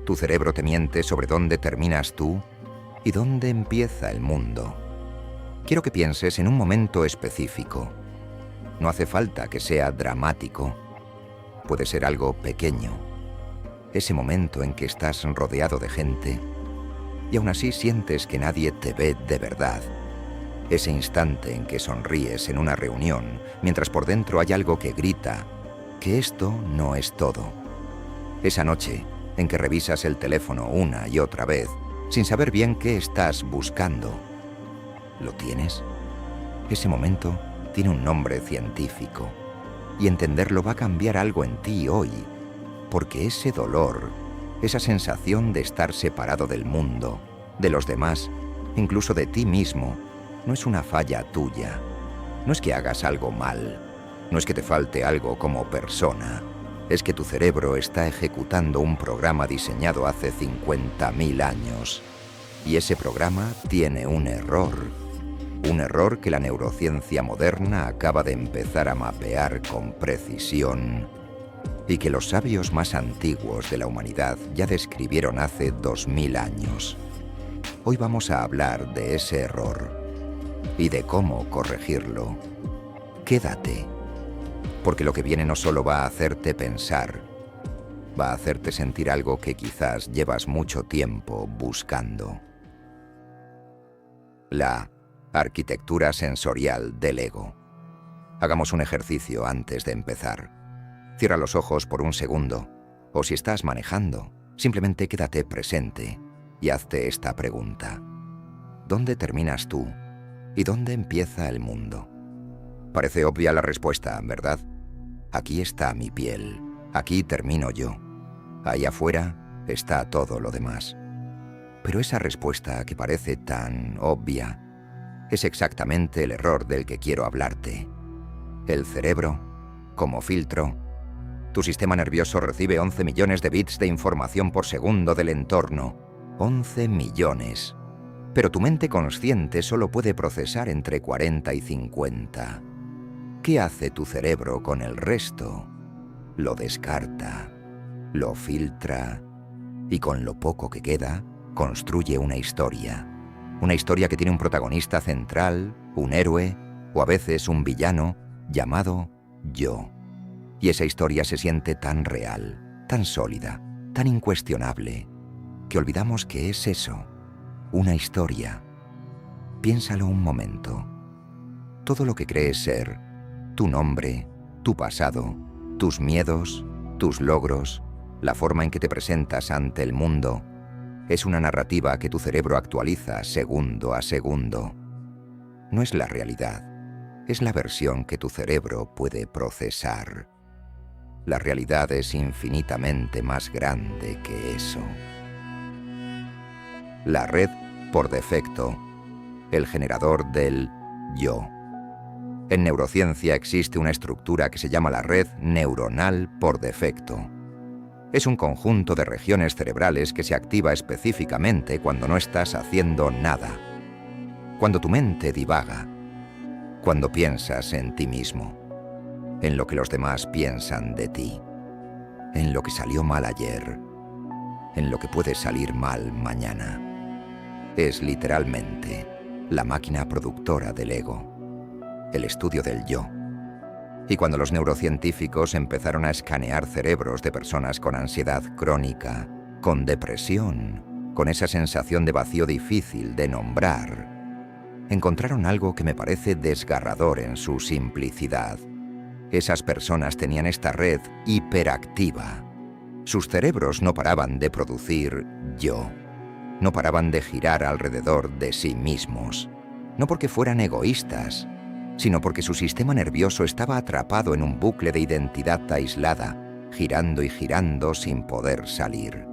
Tu cerebro te miente sobre dónde terminas tú y dónde empieza el mundo. Quiero que pienses en un momento específico. No hace falta que sea dramático. Puede ser algo pequeño. Ese momento en que estás rodeado de gente y aún así sientes que nadie te ve de verdad. Ese instante en que sonríes en una reunión mientras por dentro hay algo que grita que esto no es todo. Esa noche en que revisas el teléfono una y otra vez sin saber bien qué estás buscando. ¿Lo tienes? Ese momento tiene un nombre científico y entenderlo va a cambiar algo en ti hoy, porque ese dolor, esa sensación de estar separado del mundo, de los demás, incluso de ti mismo, no es una falla tuya. No es que hagas algo mal, no es que te falte algo como persona, es que tu cerebro está ejecutando un programa diseñado hace 50.000 años. Y ese programa tiene un error que la neurociencia moderna acaba de empezar a mapear con precisión y que los sabios más antiguos de la humanidad ya describieron hace 2000 años. Hoy vamos a hablar de ese error y de cómo corregirlo. Quédate, porque lo que viene no solo va a hacerte pensar, va a hacerte sentir algo que quizás llevas mucho tiempo buscando. La arquitectura sensorial del ego. Hagamos un ejercicio antes de empezar. Cierra los ojos por un segundo, o si estás manejando, simplemente quédate presente y hazte esta pregunta. ¿Dónde terminas tú y dónde empieza el mundo? Parece obvia la respuesta, ¿verdad? Aquí está mi piel, aquí termino yo. Ahí afuera está todo lo demás. Pero esa respuesta que parece tan obvia es exactamente el error del que quiero hablarte. El cerebro, como filtro, tu sistema nervioso recibe 11 millones de bits de información por segundo del entorno. 11 millones. Pero tu mente consciente solo puede procesar entre 40 y 50. ¿Qué hace tu cerebro con el resto? Lo descarta, lo filtra y con lo poco que queda, construye una historia. Una historia que tiene un protagonista central, un héroe o a veces un villano llamado yo. Y esa historia se siente tan real, tan sólida, tan incuestionable, que olvidamos que es eso, una historia. Piénsalo un momento. Todo lo que crees ser, tu nombre, tu pasado, tus miedos, tus logros, la forma en que te presentas ante el mundo, es una narrativa que tu cerebro actualiza segundo a segundo. No es la realidad, es la versión que tu cerebro puede procesar. La realidad es infinitamente más grande que eso. La red por defecto, el generador del yo. En neurociencia existe una estructura que se llama la red neuronal por defecto. Es un conjunto de regiones cerebrales que se activa específicamente cuando no estás haciendo nada. Cuando tu mente divaga. Cuando piensas en ti mismo. En lo que los demás piensan de ti. En lo que salió mal ayer. En lo que puede salir mal mañana. Es literalmente la máquina productora del ego. El estudio del yo. Y cuando los neurocientíficos empezaron a escanear cerebros de personas con ansiedad crónica, con depresión, con esa sensación de vacío difícil de nombrar, encontraron algo que me parece desgarrador en su simplicidad. Esas personas tenían esta red hiperactiva. Sus cerebros no paraban de producir yo. No paraban de girar alrededor de sí mismos. No porque fueran egoístas, sino porque su sistema nervioso estaba atrapado en un bucle de identidad aislada, girando y girando sin poder salir.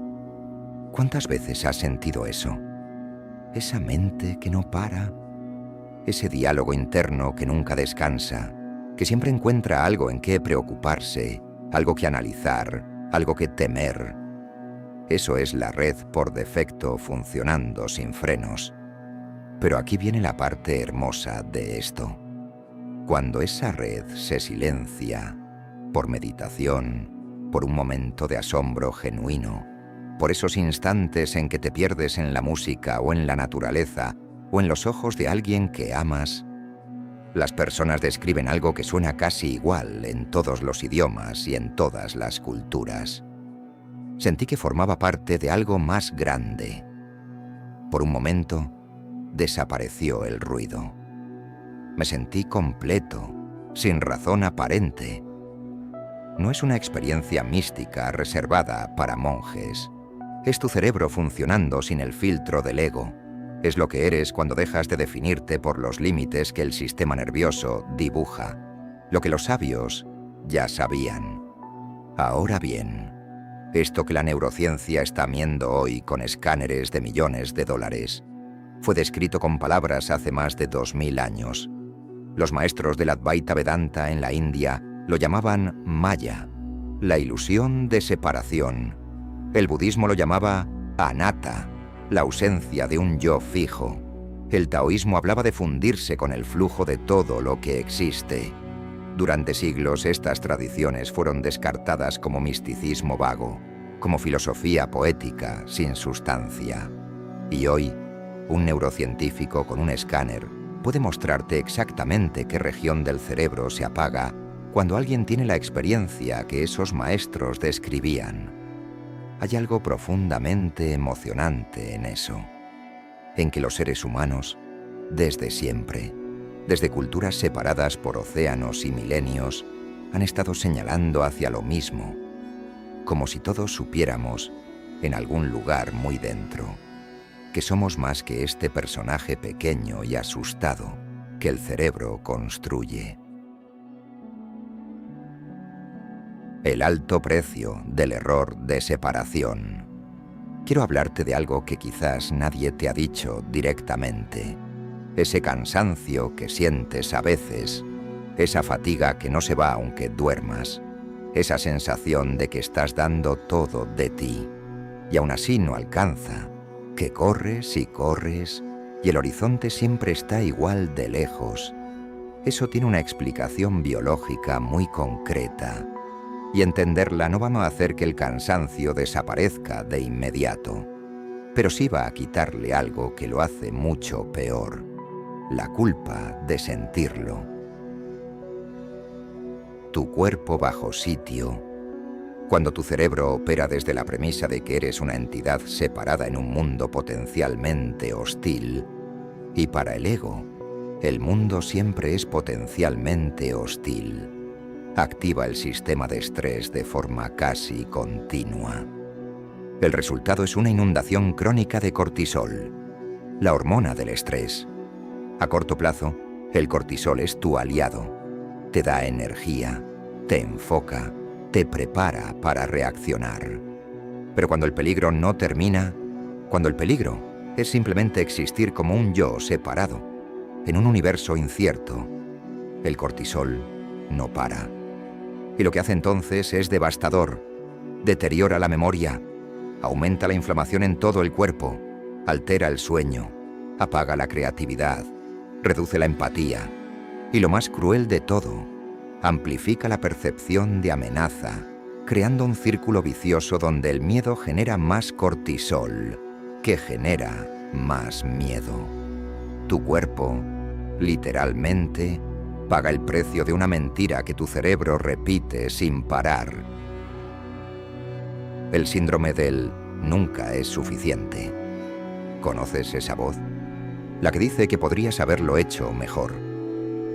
¿Cuántas veces has sentido eso? Esa mente que no para, ese diálogo interno que nunca descansa, que siempre encuentra algo en qué preocuparse, algo que analizar, algo que temer. Eso es la red por defecto funcionando sin frenos. Pero aquí viene la parte hermosa de esto. Cuando esa red se silencia, por meditación, por un momento de asombro genuino, por esos instantes en que te pierdes en la música o en la naturaleza o en los ojos de alguien que amas. Las personas describen algo que suena casi igual en todos los idiomas y en todas las culturas. Sentí que formaba parte de algo más grande. Por un momento, desapareció el ruido. Me sentí completo, sin razón aparente. No es una experiencia mística reservada para monjes. Es tu cerebro funcionando sin el filtro del ego. Es lo que eres cuando dejas de definirte por los límites que el sistema nervioso dibuja. Lo que los sabios ya sabían. Ahora bien, esto que la neurociencia está miendo hoy con escáneres de millones de dólares, fue descrito con palabras hace más de 2000 años. Los maestros del Advaita Vedanta en la India lo llamaban Maya, la ilusión de separación. El budismo lo llamaba Anatta, la ausencia de un yo fijo. El taoísmo hablaba de fundirse con el flujo de todo lo que existe. Durante siglos estas tradiciones fueron descartadas como misticismo vago, como filosofía poética sin sustancia. Y hoy, un neurocientífico con un escáner puede mostrarte exactamente qué región del cerebro se apaga cuando alguien tiene la experiencia que esos maestros describían. Hay algo profundamente emocionante en eso, en que los seres humanos, desde siempre, desde culturas separadas por océanos y milenios, han estado señalando hacia lo mismo, como si todos supiéramos, en algún lugar muy dentro, que somos más que este personaje pequeño y asustado que el cerebro construye. El alto precio del error de separación. Quiero hablarte de algo que quizás nadie te ha dicho directamente. Ese cansancio que sientes a veces, esa fatiga que no se va aunque duermas, esa sensación de que estás dando todo de ti y aún así no alcanza, que corres y corres y el horizonte siempre está igual de lejos. Eso tiene una explicación biológica muy concreta. Y entenderla no va a hacer que el cansancio desaparezca de inmediato, pero sí va a quitarle algo que lo hace mucho peor, la culpa de sentirlo. Tu cuerpo bajo sitio. Cuando tu cerebro opera desde la premisa de que eres una entidad separada en un mundo potencialmente hostil, y para el ego, el mundo siempre es potencialmente hostil. Activa el sistema de estrés de forma casi continua. El resultado es una inundación crónica de cortisol, la hormona del estrés. A corto plazo, el cortisol es tu aliado. Te da energía, te enfoca, te prepara para reaccionar. Pero cuando el peligro no termina, cuando el peligro es simplemente existir como un yo separado, en un universo incierto, el cortisol no para. Y lo que hace entonces es devastador. Deteriora la memoria, aumenta la inflamación en todo el cuerpo, altera el sueño, apaga la creatividad, reduce la empatía y lo más cruel de todo, amplifica la percepción de amenaza, creando un círculo vicioso donde el miedo genera más cortisol, que genera más miedo. Tu cuerpo, literalmente, paga el precio de una mentira que tu cerebro repite sin parar. El síndrome del nunca es suficiente. ¿Conoces esa voz? La que dice que podrías haberlo hecho mejor,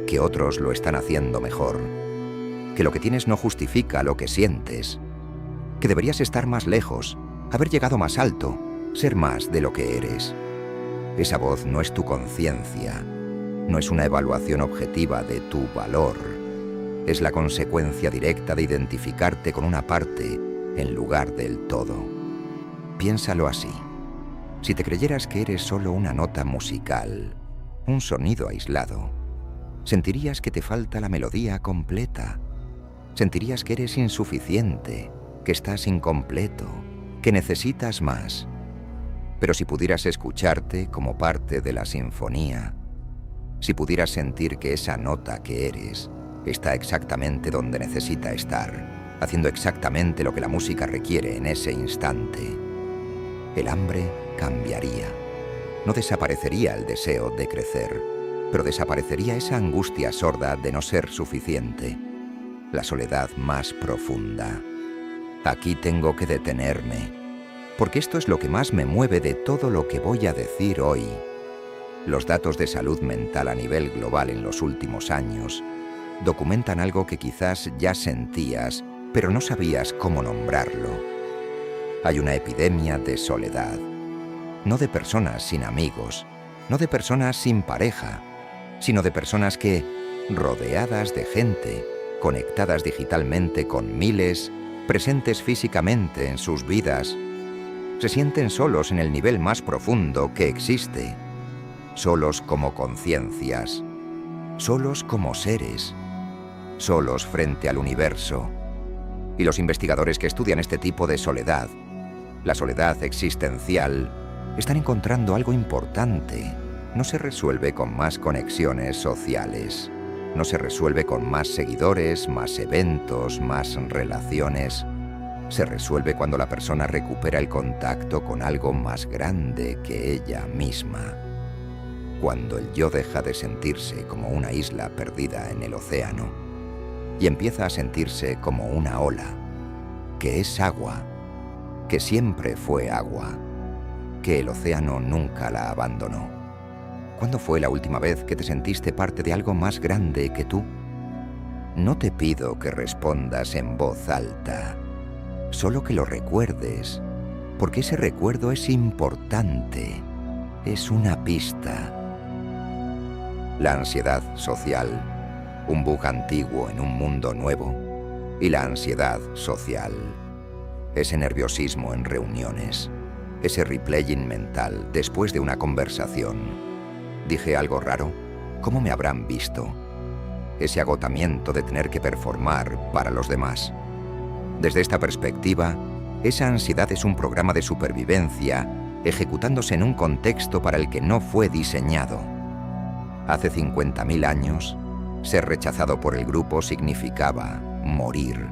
que otros lo están haciendo mejor, que lo que tienes no justifica lo que sientes, que deberías estar más lejos, haber llegado más alto, ser más de lo que eres. Esa voz no es tu conciencia. No es una evaluación objetiva de tu valor. Es la consecuencia directa de identificarte con una parte en lugar del todo. Piénsalo así. Si te creyeras que eres solo una nota musical, un sonido aislado, sentirías que te falta la melodía completa. Sentirías que eres insuficiente, que estás incompleto, que necesitas más. Pero si pudieras escucharte como parte de la sinfonía, si pudieras sentir que esa nota que eres está exactamente donde necesita estar, haciendo exactamente lo que la música requiere en ese instante, El hambre cambiaría. No desaparecería el deseo de crecer, pero desaparecería esa angustia sorda de no ser suficiente, la soledad más profunda. Aquí tengo que detenerme, porque esto es lo que más me mueve de todo lo que voy a decir hoy. Los datos de salud mental a nivel global en los últimos años documentan algo que quizás ya sentías, pero no sabías cómo nombrarlo. Hay una epidemia de soledad, no de personas sin amigos, no de personas sin pareja, sino de personas que, rodeadas de gente, conectadas digitalmente con miles, presentes físicamente en sus vidas, se sienten solos en el nivel más profundo que existe, solos como conciencias, solos como seres, solos frente al universo. Y los investigadores que estudian este tipo de soledad, la soledad existencial, están encontrando algo importante. No se resuelve con más conexiones sociales, no se resuelve con más seguidores, más eventos, más relaciones. Se resuelve cuando la persona recupera el contacto con algo más grande que ella misma. Cuando el yo deja de sentirse como una isla perdida en el océano y empieza a sentirse como una ola, que es agua, que siempre fue agua, que el océano nunca la abandonó. ¿Cuándo fue la última vez que te sentiste parte de algo más grande que tú? No te pido que respondas en voz alta, solo que lo recuerdes, porque ese recuerdo es importante, es una pista. La ansiedad social, un bug antiguo en un mundo nuevo, y la ansiedad social, ese nerviosismo en reuniones, ese replaying mental después de una conversación. ¿Dije algo raro? ¿Cómo me habrán visto? Ese agotamiento de tener que performar para los demás. Desde esta perspectiva, esa ansiedad es un programa de supervivencia ejecutándose en un contexto para el que no fue diseñado. Hace 50.000 años, ser rechazado por el grupo significaba morir.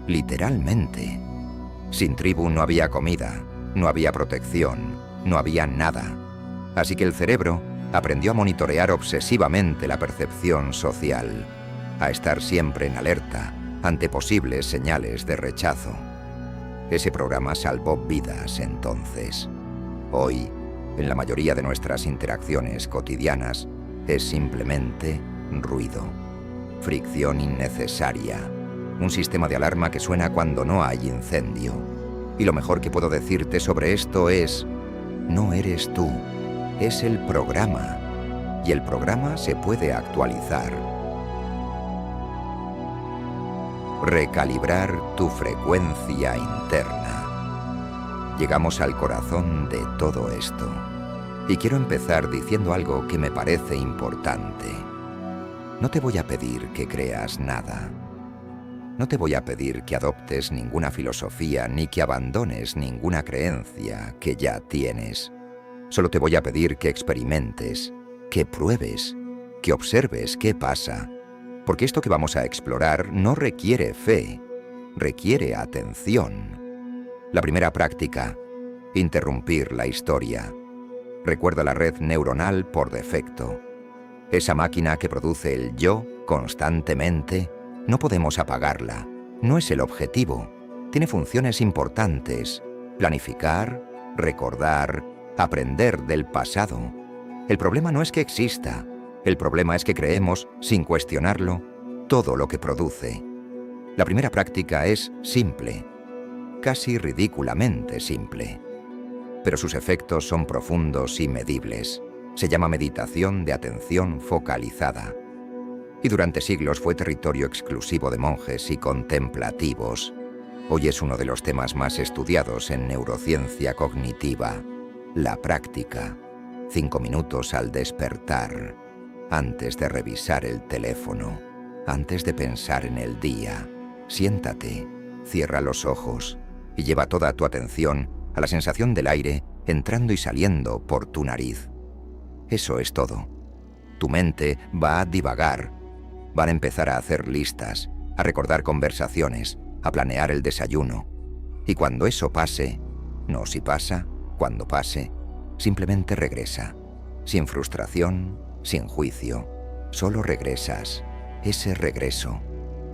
Literalmente. Sin tribu no había comida, no había protección, no había nada. Así que el cerebro aprendió a monitorear obsesivamente la percepción social, a estar siempre en alerta ante posibles señales de rechazo. Ese programa salvó vidas entonces. Hoy, en la mayoría de nuestras interacciones cotidianas, es simplemente ruido, fricción innecesaria, un sistema de alarma que suena cuando no hay incendio. Y lo mejor que puedo decirte sobre esto es, no eres tú, es el programa, y el programa se puede actualizar. Recalibrar tu frecuencia interna. Llegamos al corazón de todo esto. Y quiero empezar diciendo algo que me parece importante. No te voy a pedir que creas nada. No te voy a pedir que adoptes ninguna filosofía ni que abandones ninguna creencia que ya tienes. Solo te voy a pedir que experimentes, que pruebes, que observes qué pasa. Porque esto que vamos a explorar no requiere fe, requiere atención. La primera práctica, interrumpir la historia. Recuerda la red neuronal por defecto. Esa máquina que produce el yo constantemente, no podemos apagarla. No es el objetivo. Tiene funciones importantes. Planificar, recordar, aprender del pasado. El problema no es que exista. El problema es que creemos, sin cuestionarlo, todo lo que produce. La primera práctica es simple, casi ridículamente simple. Pero sus efectos son profundos y medibles. Se llama meditación de atención focalizada. Y durante siglos fue territorio exclusivo de monjes y contemplativos. Hoy es uno de los temas más estudiados en neurociencia cognitiva. La práctica. 5 minutos al despertar, antes de revisar el teléfono, antes de pensar en el día. Siéntate, cierra los ojos y lleva toda tu atención a la sensación del aire entrando y saliendo por tu nariz. Eso es todo. Tu mente va a divagar. Van a empezar a hacer listas, a recordar conversaciones, a planear el desayuno. Y cuando eso pase, no si pasa, Cuando pase, simplemente regresa. Sin frustración, sin juicio. Solo regresas. Ese regreso,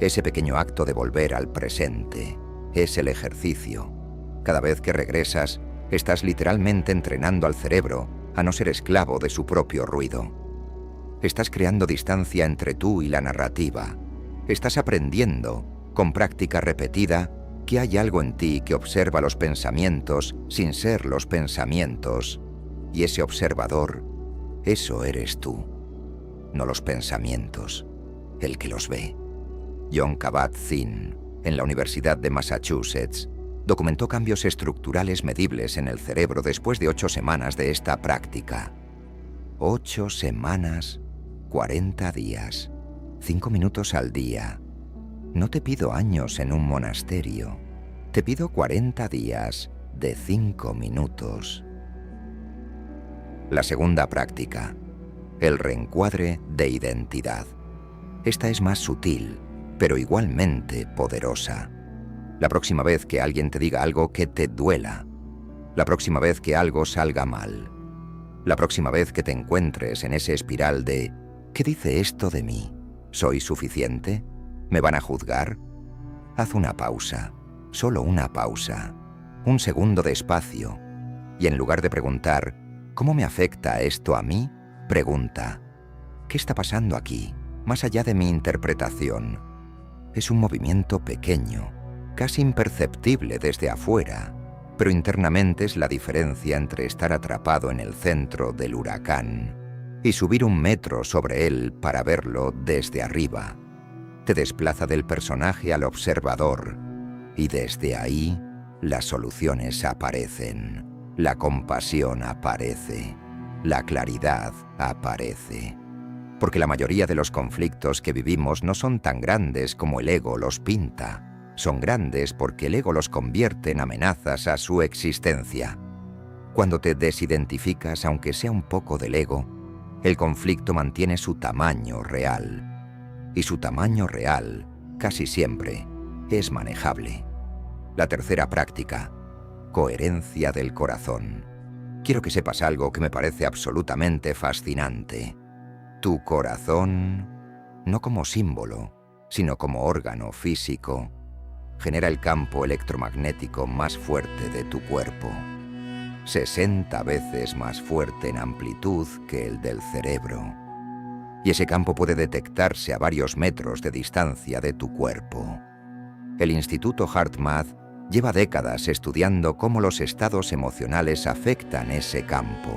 ese pequeño acto de volver al presente, es el ejercicio. Cada vez que regresas, estás literalmente entrenando al cerebro a no ser esclavo de su propio ruido. Estás creando distancia entre tú y la narrativa. Estás aprendiendo, con práctica repetida, que hay algo en ti que observa los pensamientos sin ser los pensamientos. Y ese observador, eso eres tú, no los pensamientos, el que los ve. Jon Kabat-Zinn, en la Universidad de Massachusetts, documentó cambios estructurales medibles en el cerebro después de 8 semanas de esta práctica. 8 semanas, 40 días, 5 minutos al día. No te pido años en un monasterio, te pido 40 días de 5 minutos. La segunda práctica, el reencuadre de identidad. Esta es más sutil, pero igualmente poderosa. La próxima vez que alguien te diga algo que te duela, la próxima vez que algo salga mal, la próxima vez que te encuentres en ese espiral de ¿qué dice esto de mí? ¿Soy suficiente? ¿Me van a juzgar? Haz una pausa, solo una pausa, un segundo de espacio, y en lugar de preguntar ¿cómo me afecta esto a mí?, pregunta ¿qué está pasando aquí, más allá de mi interpretación? Es un movimiento pequeño, casi imperceptible desde afuera, pero internamente es la diferencia entre estar atrapado en el centro del huracán y subir 1 metro sobre él para verlo desde arriba. Te desplaza del personaje al observador, y desde ahí las soluciones aparecen, la compasión aparece, la claridad aparece. Porque la mayoría de los conflictos que vivimos no son tan grandes como el ego los pinta. Son grandes porque el ego los convierte en amenazas a su existencia. Cuando te desidentificas, aunque sea un poco del ego, el conflicto mantiene su tamaño real. Y su tamaño real, casi siempre, es manejable. La tercera práctica, coherencia del corazón. Quiero que sepas algo que me parece absolutamente fascinante. Tu corazón, no como símbolo, sino como órgano físico, genera el campo electromagnético más fuerte de tu cuerpo. 60 veces más fuerte en amplitud que el del cerebro. Y ese campo puede detectarse a varios metros de distancia de tu cuerpo. El Instituto HeartMath lleva décadas estudiando cómo los estados emocionales afectan ese campo.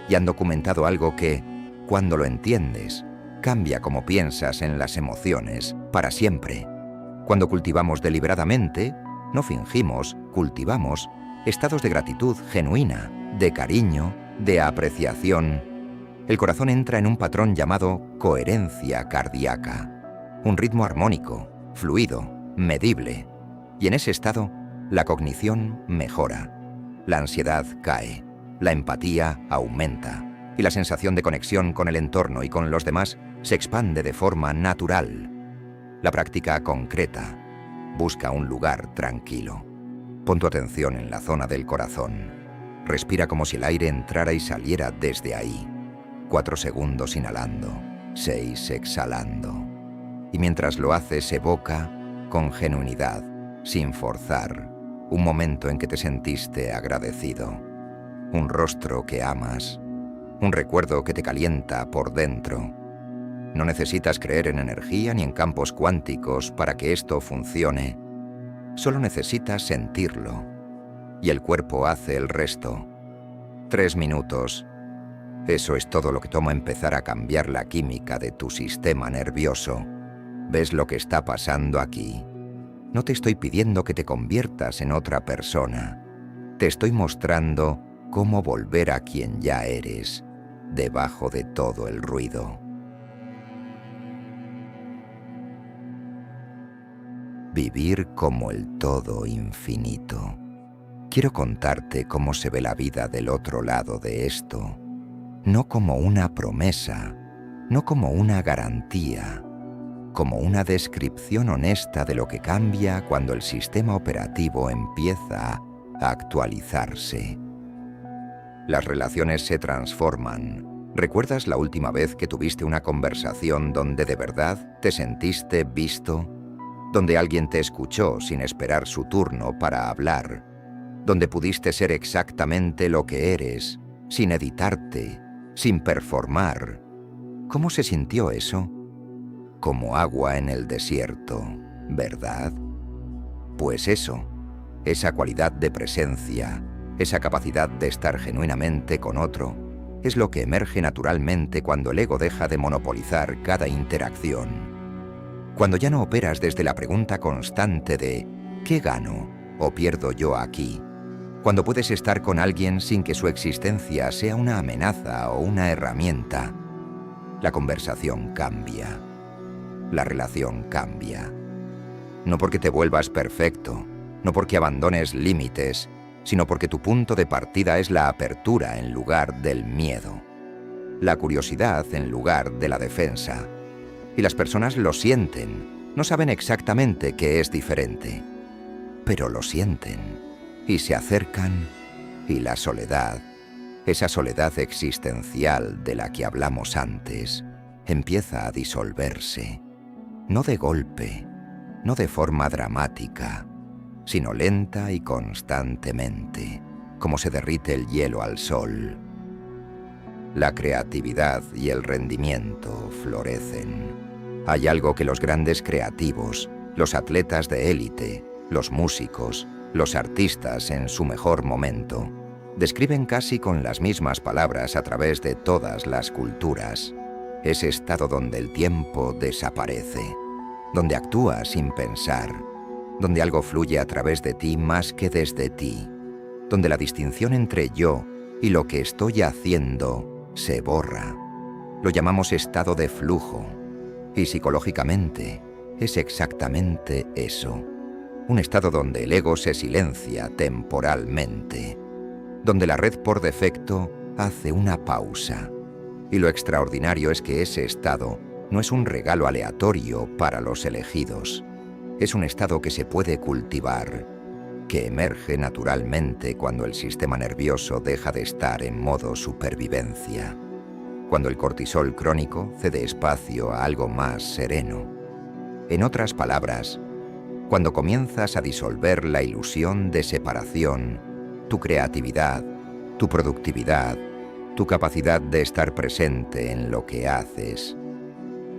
Y han documentado algo que, cuando lo entiendes, cambia cómo piensas en las emociones para siempre. Cuando cultivamos deliberadamente, no fingimos, cultivamos estados de gratitud genuina, de cariño, de apreciación. El corazón entra en un patrón llamado coherencia cardíaca, un ritmo armónico, fluido, medible. Y en ese estado, la cognición mejora, la ansiedad cae, la empatía aumenta y la sensación de conexión con el entorno y con los demás se expande de forma natural. La práctica concreta. Busca un lugar tranquilo. Pon tu atención en la zona del corazón. Respira como si el aire entrara y saliera desde ahí. 4 segundos inhalando, 6 exhalando. Y mientras lo haces, evoca, con genuinidad, sin forzar, un momento en que te sentiste agradecido. Un rostro que amas. Un recuerdo que te calienta por dentro. No necesitas creer en energía ni en campos cuánticos para que esto funcione. Solo necesitas sentirlo. Y el cuerpo hace el resto. 3 minutos. Eso es todo lo que toma empezar a cambiar la química de tu sistema nervioso. ¿Ves lo que está pasando aquí? No te estoy pidiendo que te conviertas en otra persona. Te estoy mostrando cómo volver a quien ya eres, debajo de todo el ruido. Vivir como el todo infinito. Quiero contarte cómo se ve la vida del otro lado de esto. No como una promesa, no como una garantía, como una descripción honesta de lo que cambia cuando el sistema operativo empieza a actualizarse. Las relaciones se transforman. ¿Recuerdas la última vez que tuviste una conversación donde de verdad te sentiste visto? Donde alguien te escuchó sin esperar su turno para hablar. Donde pudiste ser exactamente lo que eres, sin editarte, sin performar. ¿Cómo se sintió eso? Como agua en el desierto, ¿verdad? Pues eso, esa cualidad de presencia, esa capacidad de estar genuinamente con otro, es lo que emerge naturalmente cuando el ego deja de monopolizar cada interacción. Cuando ya no operas desde la pregunta constante de ¿qué gano o pierdo yo aquí? Cuando puedes estar con alguien sin que su existencia sea una amenaza o una herramienta, la conversación cambia, la relación cambia. No porque te vuelvas perfecto, no porque abandones límites, sino porque tu punto de partida es la apertura en lugar del miedo, la curiosidad en lugar de la defensa. Y las personas lo sienten, no saben exactamente qué es diferente, pero lo sienten y se acercan, y la soledad, esa soledad existencial de la que hablamos antes, empieza a disolverse, no de golpe, no de forma dramática, sino lenta y constantemente, como se derrite el hielo al sol. La creatividad y el rendimiento florecen. Hay algo que los grandes creativos, los atletas de élite, los músicos, los artistas en su mejor momento, describen casi con las mismas palabras a través de todas las culturas. Ese estado donde el tiempo desaparece, donde actúas sin pensar, donde algo fluye a través de ti más que desde ti, donde la distinción entre yo y lo que estoy haciendo se borra. Lo llamamos estado de flujo, y psicológicamente es exactamente eso, un estado donde el ego se silencia temporalmente, donde la red por defecto hace una pausa. Y lo extraordinario es que ese estado no es un regalo aleatorio para los elegidos. Es un estado que se puede cultivar, que emerge naturalmente cuando el sistema nervioso deja de estar en modo supervivencia, cuando el cortisol crónico cede espacio a algo más sereno. En otras palabras, cuando comienzas a disolver la ilusión de separación, tu creatividad, tu productividad, tu capacidad de estar presente en lo que haces,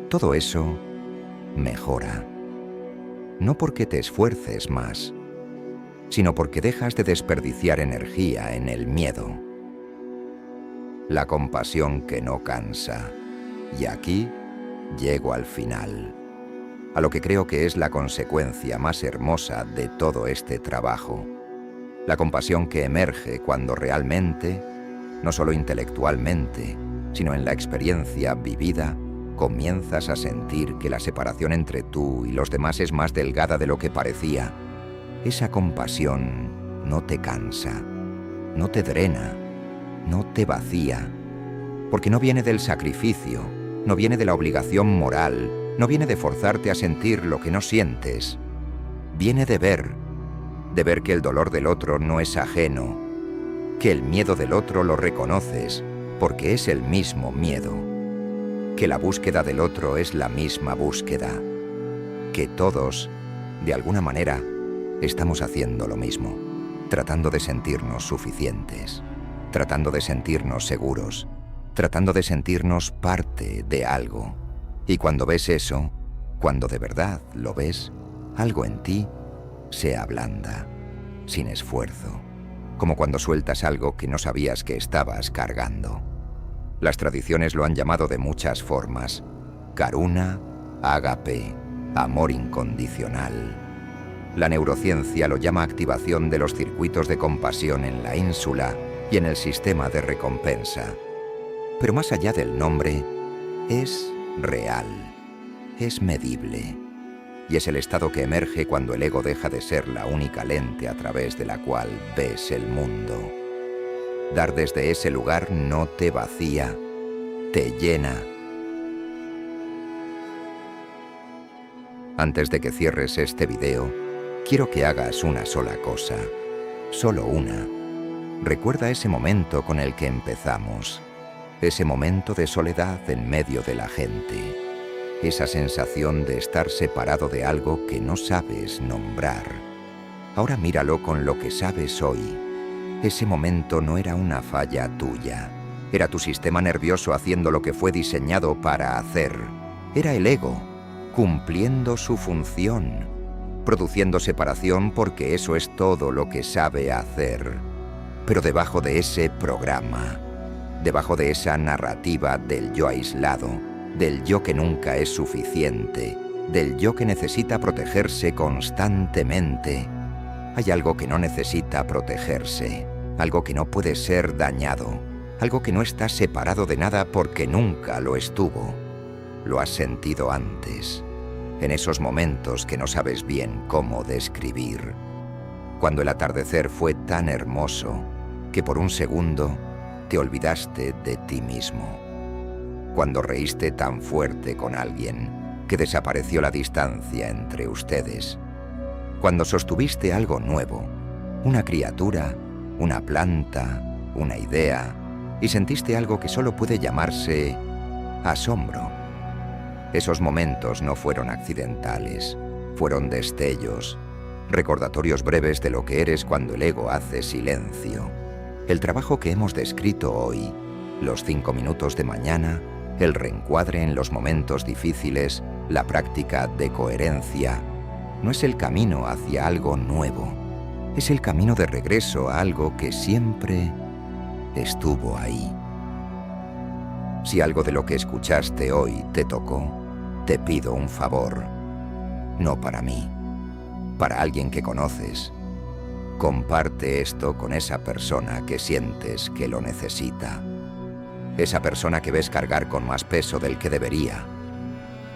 todo eso mejora. No porque te esfuerces más, sino porque dejas de desperdiciar energía en el miedo. La compasión que no cansa. Y aquí llego al final, a lo que creo que es la consecuencia más hermosa de todo este trabajo. La compasión que emerge cuando realmente, no solo intelectualmente, sino en la experiencia vivida, comienzas a sentir que la separación entre tú y los demás es más delgada de lo que parecía. Esa compasión no te cansa, no te drena, no te vacía, porque no viene del sacrificio, no viene de la obligación moral, no viene de forzarte a sentir lo que no sientes. Viene de ver que el dolor del otro no es ajeno, que el miedo del otro lo reconoces porque es el mismo miedo, que la búsqueda del otro es la misma búsqueda, que todos, de alguna manera, estamos haciendo lo mismo, tratando de sentirnos suficientes, tratando de sentirnos seguros, tratando de sentirnos parte de algo. Y cuando ves eso, cuando de verdad lo ves, algo en ti se ablanda, sin esfuerzo, como cuando sueltas algo que no sabías que estabas cargando. Las tradiciones lo han llamado de muchas formas: karuna, ágape, amor incondicional. La neurociencia lo llama activación de los circuitos de compasión en la ínsula y en el sistema de recompensa. Pero más allá del nombre, es real, es medible, y es el estado que emerge cuando el ego deja de ser la única lente a través de la cual ves el mundo. Dar desde ese lugar no te vacía, te llena. Antes de que cierres este video, quiero que hagas una sola cosa, solo una. Recuerda ese momento con el que empezamos, ese momento de soledad en medio de la gente, esa sensación de estar separado de algo que no sabes nombrar. Ahora míralo con lo que sabes hoy. Ese momento no era una falla tuya, era tu sistema nervioso haciendo lo que fue diseñado para hacer. Era el ego, cumpliendo su función, produciendo separación porque eso es todo lo que sabe hacer. Pero debajo de ese programa, debajo de esa narrativa del yo aislado, del yo que nunca es suficiente, del yo que necesita protegerse constantemente, hay algo que no necesita protegerse, algo que no puede ser dañado, algo que no está separado de nada porque nunca lo estuvo. Lo has sentido antes, en esos momentos que no sabes bien cómo describir. Cuando el atardecer fue tan hermoso que por un segundo te olvidaste de ti mismo. Cuando reíste tan fuerte con alguien que desapareció la distancia entre ustedes. Cuando sostuviste algo nuevo, una criatura, una planta, una idea, y sentiste algo que solo puede llamarse asombro. Esos momentos no fueron accidentales, fueron destellos, recordatorios breves de lo que eres cuando el ego hace silencio. El trabajo que hemos descrito hoy, los 5 minutos de mañana, el reencuadre en los momentos difíciles, la práctica de coherencia, no es el camino hacia algo nuevo, es el camino de regreso a algo que siempre estuvo ahí. Si algo de lo que escuchaste hoy te tocó, te pido un favor, no para mí, para alguien que conoces. Comparte esto con esa persona que sientes que lo necesita. Esa persona que ves cargar con más peso del que debería.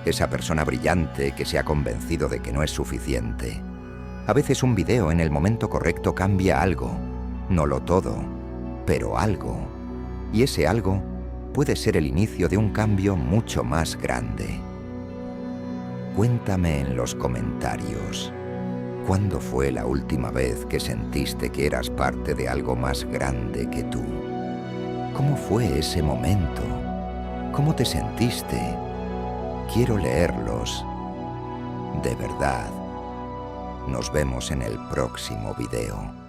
Esa persona brillante que se ha convencido de que no es suficiente. A veces un video en el momento correcto cambia algo. No lo todo, pero algo. Y ese algo puede ser el inicio de un cambio mucho más grande. Cuéntame en los comentarios. ¿Cuándo fue la última vez que sentiste que eras parte de algo más grande que tú? ¿Cómo fue ese momento? ¿Cómo te sentiste? Quiero leerlos. De verdad. Nos vemos en el próximo video.